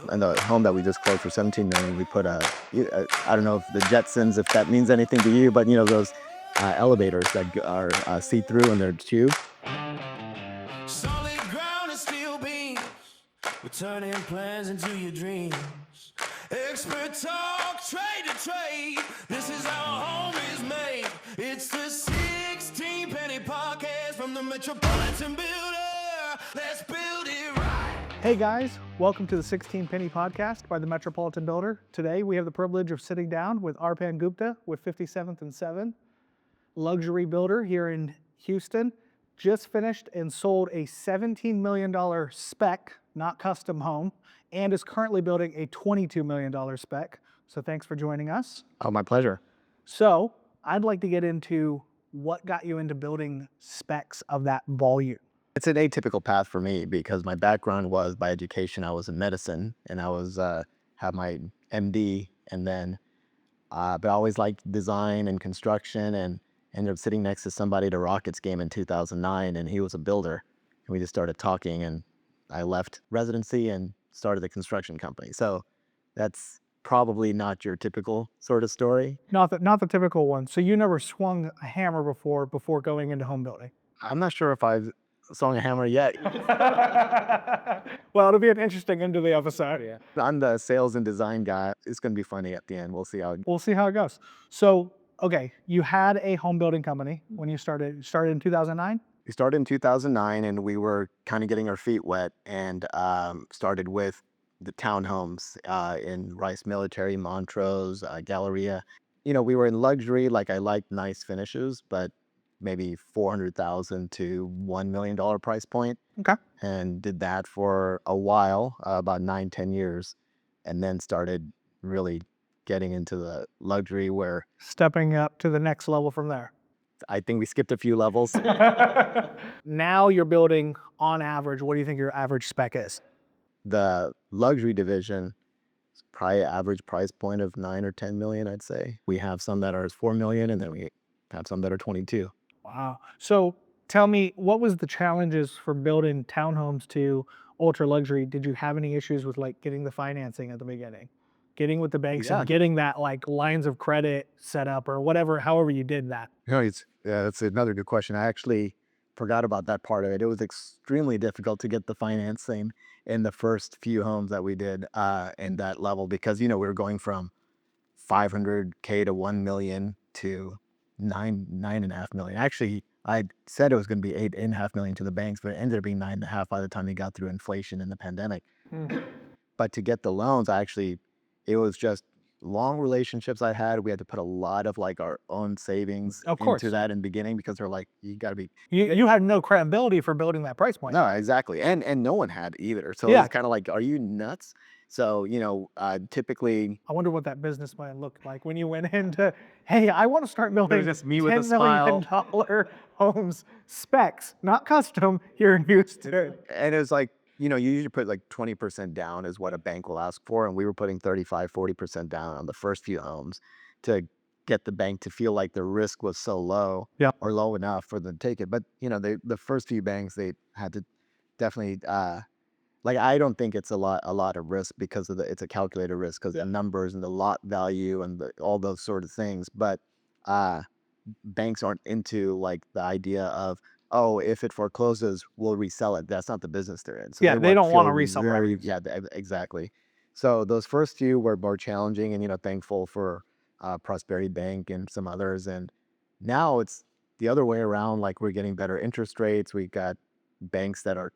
And the home that we just closed for 17 million, we put I don't know if the Jetsons, if that means anything to you, but those elevators that are see-through and they're tube. Solid ground and steel beams. We're turning plans into your dreams. Expert talk, trade to trade. This is how home is made. It's the 16 Penny Podcast from the Metropolitan Builder. Let's build it right. Hey guys, welcome to the 16 Penny Podcast by the Metropolitan Builder. Today we have the privilege of sitting down with Arpan Gupta with 57th and 7, luxury builder here in Houston. Just finished and sold a $17 million spec, not custom home, and is currently building a $22 million spec. So thanks for joining us. Oh, my pleasure. So I'd like to get into what got you into building specs of that volume. It's an atypical path for me because my background was, by education, I was in medicine and I was have my MD, and then but I always liked design and construction, and ended up sitting next to somebody at a Rockets game in 2009, and he was a builder, and we just started talking, and I left residency and started a construction company. So that's probably not your typical sort of story. Not the typical one. So you never swung a hammer before going into home building. I'm not sure if I've swung a hammer yet. Well, it'll be an interesting end to the episode. Yeah. I'm the sales and design guy. It's going to be funny at the end. We'll see how. We'll see how it goes. So, okay, you had a home building company when you started. You started in 2009? We started in 2009, and we were kind of getting our feet wet, and started with the townhomes in Rice Military, Montrose, Galleria. We were in luxury. Like, I liked nice finishes, but maybe $400,000 to $1 million price point. Okay. And did that for a while, about 9-10 years, and then started really getting into the luxury, where Stepping up to the next level from there. I think we skipped a few levels. Now you're building, on average, what do you think your average spec is? The luxury division is probably average price point of 9 or 10 million, I'd say. We have some that are 4 million, and then we have some that are 22. Wow. So tell me, what was the challenges for building townhomes to ultra luxury? Did you have any issues with like getting the financing at the beginning? Getting with the banks Yeah. and getting that like lines of credit set up or whatever, however you did that? That's another good question. I actually forgot about that part of it. It was extremely difficult to get the financing in the first few homes that we did in that level, because we were going from 500K to 1 million to 9.5 million. Actually, I said it was going to be 8.5 million to the banks, but it ended up being 9.5 by the time they got through inflation and the pandemic. But to get the loans, it was just long relationships I had. We had to put a lot of like our own savings Of course. into that in the beginning, because they're like, you got to be. You had no credibility for building that price point. No, exactly. And no one had either. So Yeah. it's kind of like, are you nuts? So, typically. I wonder what that business plan looked like when you went into, hey, I want to start building just me with a $10 million homes, specs, not custom, here in Houston. And it was like, you usually put like 20% down is what a bank will ask for. And we were putting 35-40% down on the first few homes to get the bank to feel like the risk was so low, Yeah. or low enough for them to take it. But, the first few banks, they had to definitely, like, I don't think it's a lot of risk, because it's a calculated risk, because the numbers and the lot value and all those sort of things. But banks aren't into like the idea of, oh, if it forecloses, we'll resell it. That's not the business they're in. So Yeah, they don't want to feel resell very, properties. yeah, exactly. So those first few were more challenging, and thankful for Prosperity Bank and some others. And now it's the other way around. Like, we're getting better interest rates. We got banks that are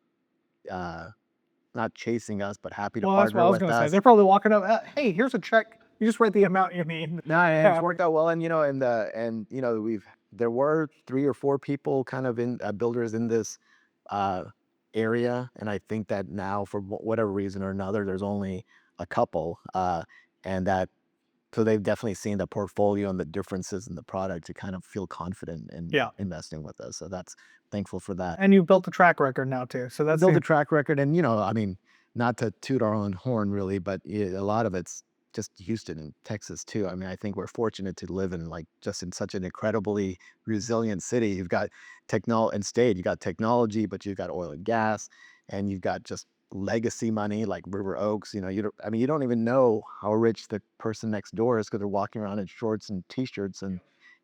not chasing us, but happy to Well, that's what I partner was with going to say. us. They're probably walking up, hey, here's a check. You just write the amount you need. No, and Yeah. it's worked out well. And there were 3 or 4 people kind of in builders in this area, and I think that now, for whatever reason or another, there's only a couple, and that, so they've definitely seen the portfolio and the differences in the product to kind of feel confident in Yeah. investing with us. So that's thankful for that. And you've built a track record now too. So that's Build a track record, and not to toot our own horn really, but a lot of it's just Houston and Texas too. I mean, I think we're fortunate to live in just in such an incredibly resilient city. You've got technology, but you've got oil and gas, and you've got just legacy money like River Oaks. You don't, I mean, you don't even know how rich the person next door is because they're walking around in shorts and t-shirts, and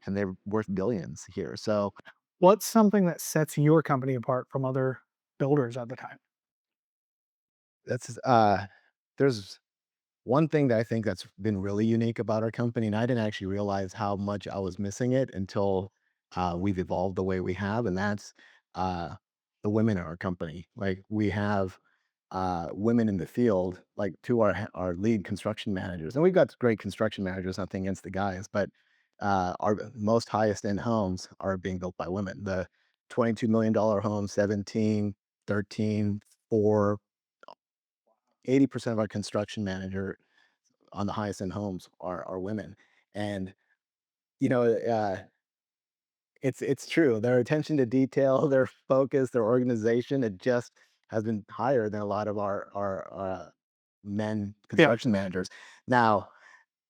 they're worth billions here. So What's something that sets your company apart from other builders at the time? that's there's one thing that I think that's been really unique about our company, and I didn't actually realize how much I was missing it until we've evolved the way we have, and that's uh, the women in our company. Like we have women in the field, like to our lead construction managers, and we've got great construction managers. Nothing against the guys, but our most highest end homes are being built by women. The $22 million home, 17, 13, 4, 80% of our construction manager on the highest end homes are women. And you know, it's true. Their attention to detail, their focus, their organization, it just has been higher than a lot of our men Yeah. construction managers. Now,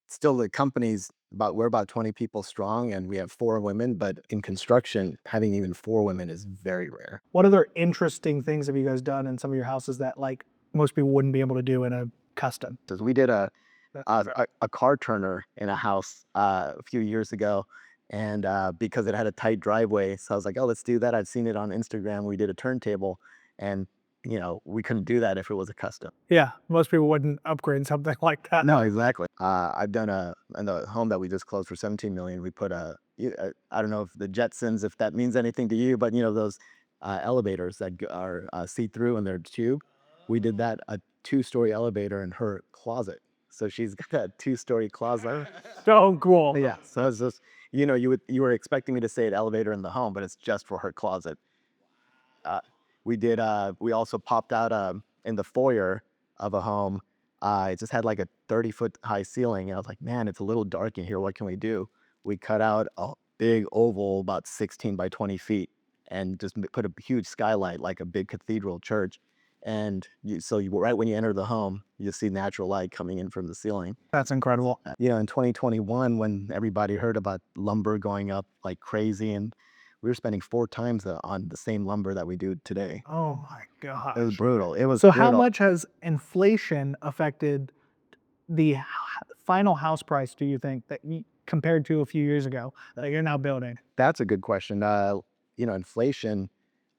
still the company's about we're about 20 people strong and we have 4 women, but in construction, having even 4 women is very rare. What other interesting things have you guys done in some of your houses that like most people wouldn't be able to do in a custom? Because we did That's a car turner in a house a few years ago, and because it had a tight driveway, so I was like, "Oh, let's do that." I'd seen it on Instagram. We did a turntable, and we couldn't do that if it was a custom. Yeah, most people wouldn't upgrade something like that. No, exactly. I've done in the home that we just closed for 17 million. We put I don't know if the Jetsons, if that means anything to you, but those elevators that are see through and they're tube. We did that a 2-story elevator in her closet. So she's got a 2-story closet. So cool. Yeah. So it's just you were expecting me to say an elevator in the home, but it's just for her closet. Uh, we also popped out in the foyer of a home. It just had like a 30-foot high ceiling. And I was like, man, it's a little dark in here. What can we do? We cut out a big oval about 16 by 20 feet and just put a huge skylight like a big cathedral church. And right when you enter the home, you see natural light coming in from the ceiling. That's incredible. In 2021, when everybody heard about lumber going up like crazy, and we were spending 4 times on the same lumber that we do today. Oh my It was gosh. brutal. It was So how brutal. much has inflation affected the final house price, do you think, that compared to a few years ago that you're now building? That's a good question. Inflation,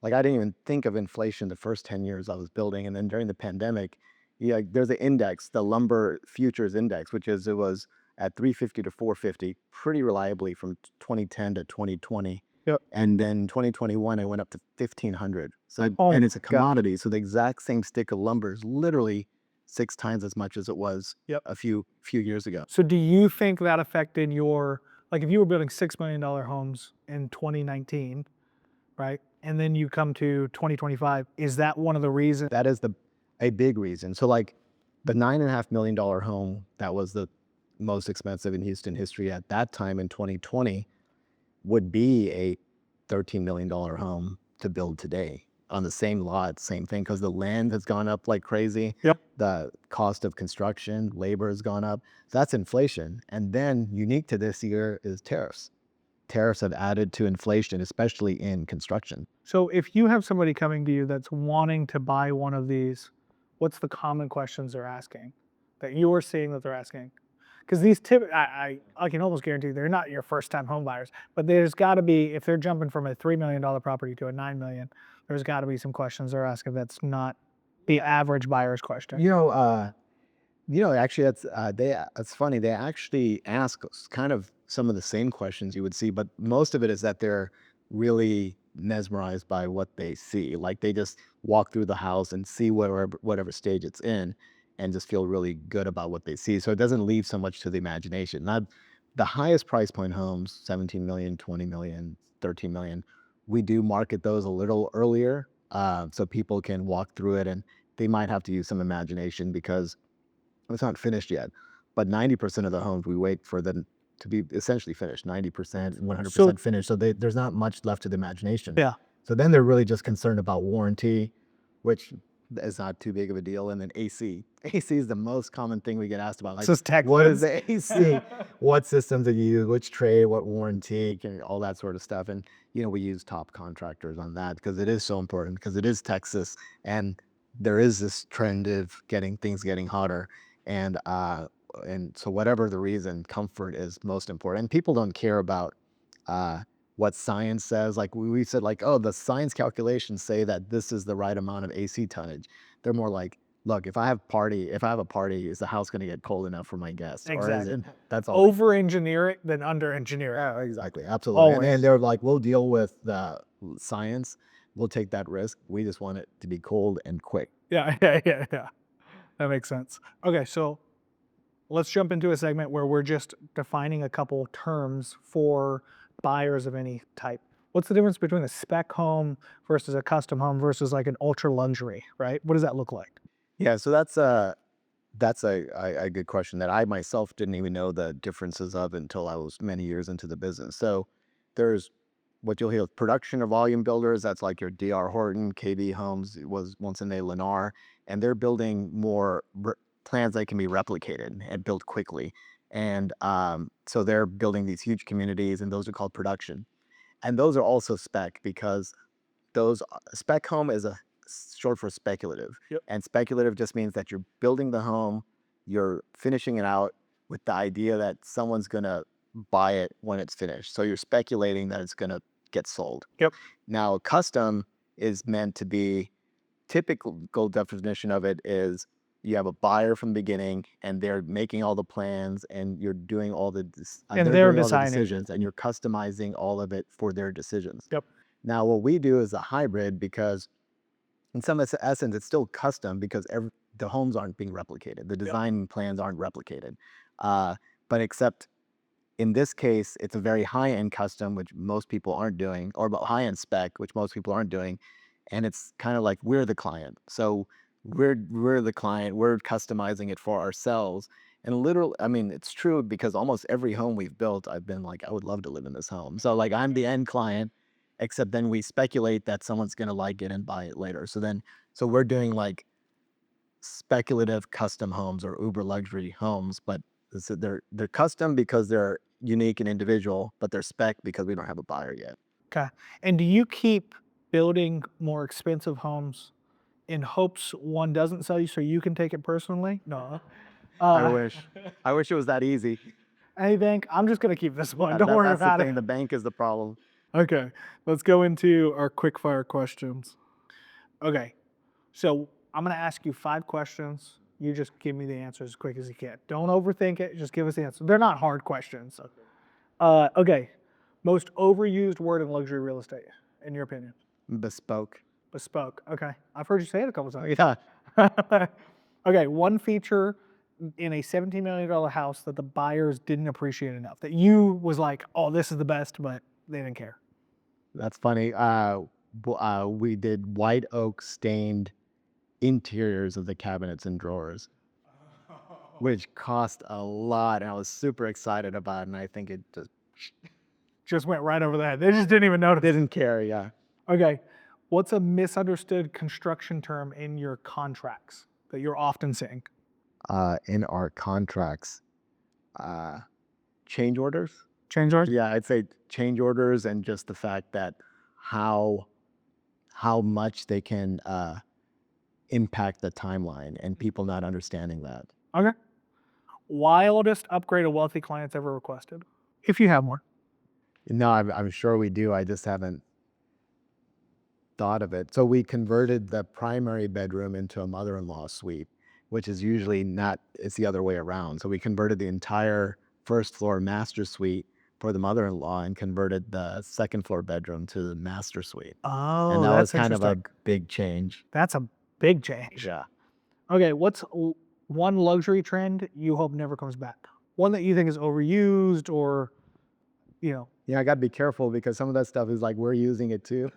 like I didn't even think of inflation the first 10 years I was building. And then during the pandemic, yeah, there's an index, the lumber futures index, it was at 350 to 450 pretty reliably from 2010 to 2020. Yep. And then 2021, it went up to 1500. So, Oh and it's a my God. commodity. So the exact same stick of lumber is literally 6 times as much as it was Yep. a few years ago. So do you think that affected your, like if you were building $6 million homes in 2019, right? And then you come to 2025, is that one of the reasons? That is a big reason. So like the $9.5 million home that was the most expensive in Houston history at that time in 2020 would be a $13 million home to build today on the same lot, same thing, because the land has gone up like crazy. Yep. The cost of construction, labor has gone up. So that's inflation. And then unique to this year is tariffs. Tariffs have added to inflation, especially in construction. So if you have somebody coming to you that's wanting to buy one of these, what's the common questions they're asking that you're seeing that they're asking? Because these I can almost guarantee they're not your first time home buyers, but there's got to be, if they're jumping from a $3 million property to a 9 million, there's got to be some questions they're asking that's not the average buyer's question. Actually, that's funny. They actually ask kind of some of the same questions you would see, but most of it is that they're really mesmerized by what they see. Like they just walk through the house and see whatever stage it's in, and just feel really good about what they see. So it doesn't leave so much to the imagination. Not the highest price point homes, 17 million, 20 million, 13 million. We do market those a little earlier, so people can walk through it, and they might have to use some imagination because it's not finished yet, but 90% of the homes we wait for them to be essentially finished, 90%, 100% finished. So there's not much left to the imagination. Yeah. So then they're really just concerned about warranty, which is not too big of a deal. And then AC. AC is the most common thing we get asked about. Like, This is Texas. what is the AC? What systems do you use? Which trade? What warranty? All that sort of stuff. And we use top contractors on that because it is so important because it is Texas, and there is this trend of things getting hotter, and so whatever the reason, comfort is most important. And people don't care about uh, what science says. Like we said, like, oh, the science calculations say that this is the right amount of AC tonnage. They're more like, look, if I have a party, is the house going to get cold enough for my guests, or is Exactly. it? That's all. Over engineer it than under engineer it. Yeah, exactly, absolutely. And Always. they're like, we'll deal with the science. We'll take that risk. We just want it to be cold and quick. Yeah. That makes sense. Okay, so let's jump into a segment where we're just defining a couple terms for buyers of any type. What's the difference between a spec home versus a custom home versus like an ultra luxury, right? What does that look like? Yeah, so that's a good question that I myself didn't even know the differences of until I was many years into the business. So there's what you'll hear with production or volume builders. That's like your DR Horton, KB Homes was once in a Lennar, and they're building more plans that can be replicated and built quickly. And so they're building these huge communities, and those are called production. And those are also spec because those spec home is a short for speculative. Yep. And speculative just means that you're building the home, you're finishing it out with the idea that someone's gonna buy it when it's finished. So you're speculating that it's gonna get sold. Yep. Now, custom is meant to be, typical definition of it is you have a buyer from the beginning and they're making all the plans and you're doing all the And they're they're doing all the designing. decisions and you're customizing all of it for their decisions. Yep. Now, what we do is a hybrid because, in some essence, it's still custom because the homes aren't being replicated. The design plans aren't replicated. But except in this case, it's a very high-end custom, which most people aren't doing, or about high-end spec, which most people aren't doing. And it's kind of like we're the client. So we're the client. We're customizing it for ourselves. And literally, I mean, it's true because almost every home we've built, I've been like, I would love to live in this home. So like, I'm the end client, except then we speculate that someone's gonna like it and buy it later. So we're doing like speculative custom homes or uber luxury homes, but they're custom because they're unique and individual, but they're spec because we don't have a buyer yet. Okay. And do you keep building more expensive homes in hopes one doesn't sell you so you can take it personally? No. I wish. I wish it was that easy. Hey, bank, I'm just going to keep this one. Don't worry That's the about thing. it. The bank is the problem. Okay. Let's go into our quick fire questions. Okay. So I'm going to ask you 5 questions. You just give me the answers as quick as you can. Don't overthink it. Just give us the answer. They're not hard questions. Okay. Most overused word in luxury real estate, in your opinion? Bespoke. Bespoke. Okay. I've heard you say it a couple times. Yeah. Okay. One feature in a $17 million house that the buyers didn't appreciate enough, that you was like, oh, this is the best, but they didn't care. That's funny. We did white oak stained interiors of the cabinets and drawers, which cost a lot, and I was super excited about it. And I think it Just went right over the head. They just didn't even notice. didn't care. Yeah. Okay. What's a misunderstood construction term in your contracts that you're often seeing? In our contracts, change orders. Change orders? Yeah, I'd say change orders and just the fact that how much they can impact the timeline and people not understanding that. Okay. Wildest upgrade a wealthy client's ever requested, if you have one. No, I'm sure we do. I just haven't thought of it. So we converted the primary bedroom into a mother-in-law suite, which is usually not, it's the other way around. So we converted the entire first floor master suite for the mother-in-law and converted the second floor bedroom to the master suite. Oh, And that was that's kind of a interesting. big change. That's a big change. Yeah. Okay, what's one luxury trend you hope never comes back? One that you think is overused or, you know. Yeah, I got to be careful because some of that stuff is like we're using it too.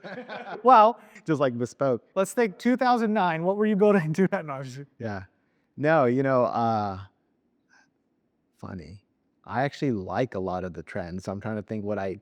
Well, Just like bespoke. let's think 2009. What were you building in 2009? Yeah. No, funny. I actually like a lot of the trends. So I'm trying to think what I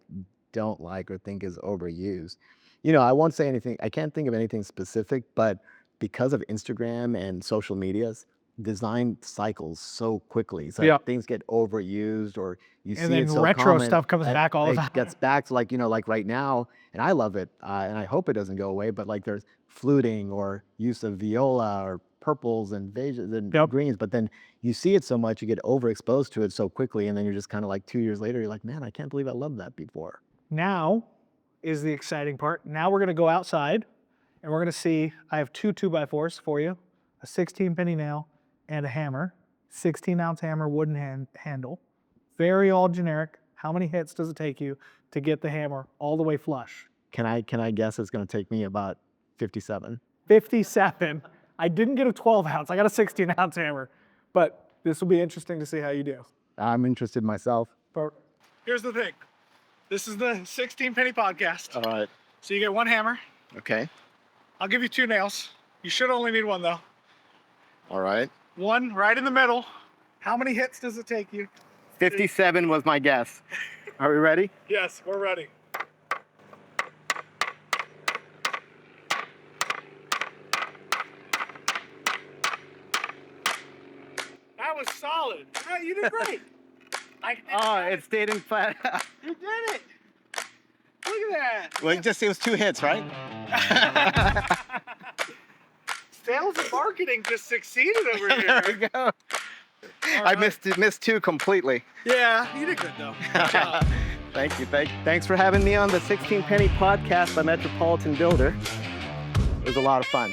don't like or think is overused. I won't say anything. I can't think of anything specific, but because of Instagram and social medias, design cycles so quickly. So Yeah. things get overused or you And see then it so retro common, stuff comes and back all the it time. gets back to like right now, and I love it, and I hope it doesn't go away, but like there's fluting or use of viola or purples and beiges and Yep. greens, but then you see it so much, you get overexposed to it so quickly, and then you're just kind of like 2 years later, you're like, man, I can't believe I loved that before. Now is the exciting part. Now we're going to go outside and we're going to see, I have two 2x4s for you, a 16 penny nail and a hammer, 16-ounce hammer, wooden handle. Very all generic. How many hits does it take you to get the hammer all the way flush? Can I guess it's going to take me about 57? 57. I didn't get a 12-ounce. I got a 16-ounce hammer. But this will be interesting to see how you do. I'm interested myself. But here's the thing. This is the 16 penny podcast. All right. So you get one hammer. Okay. I'll give you two nails. You should only need one though. All right. One right in the middle. How many hits does it take you? 57 was my guess. Are we ready? Yes, we're ready. That was solid. Yeah, you did great. It stayed in flat. You did it. Look at that. Well, it was 2 hits, right? Sales and marketing just succeeded over here. There we go. I missed 2 completely. Yeah, you did good though. Good job. Thank you. Thanks for having me on the 16 Penny Podcast by Metropolitan Builder. It was a lot of fun.